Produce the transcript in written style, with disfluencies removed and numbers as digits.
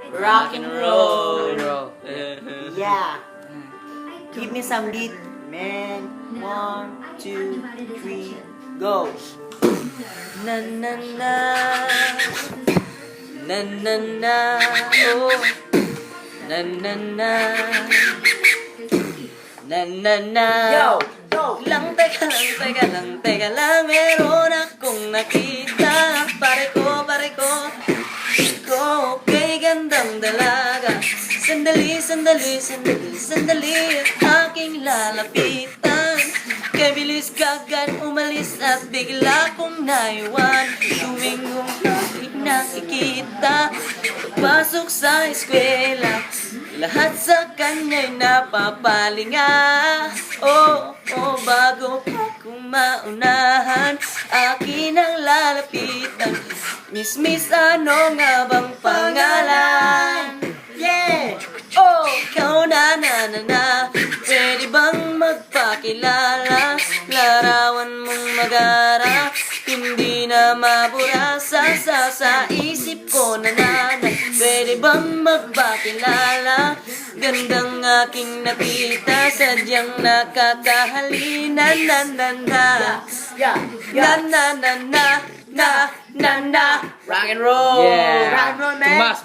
Rock and roll. Yeah. Give me some beat, man. 1, 2, 3, go. Na na na. Na na na. Oh. Na na na. Na na na. Yo, go. Teka lang, meron akong nakita. Pare ko, okay, gandang dalaga. Sandali at aking lalapitan. Kay bilis kagad umalis at bigla kong naiwan. Tuwing aking nakikita, pasok sa eskwela, lahat sa kanya'y napapalinga. Bago pa kong maunahan, akin ang lalapitan. Miss, ano nga bang pangalan? Yeah! Ikaw na. Pwede bang magpakilala? Larawan mong magara, hindi na mabura sa isip ko na. Pwede bang magpakilala? Gandang aking nakita, sadyang nakakahalinan. Na. Rock and roll. Rock and roll, man. Tomas,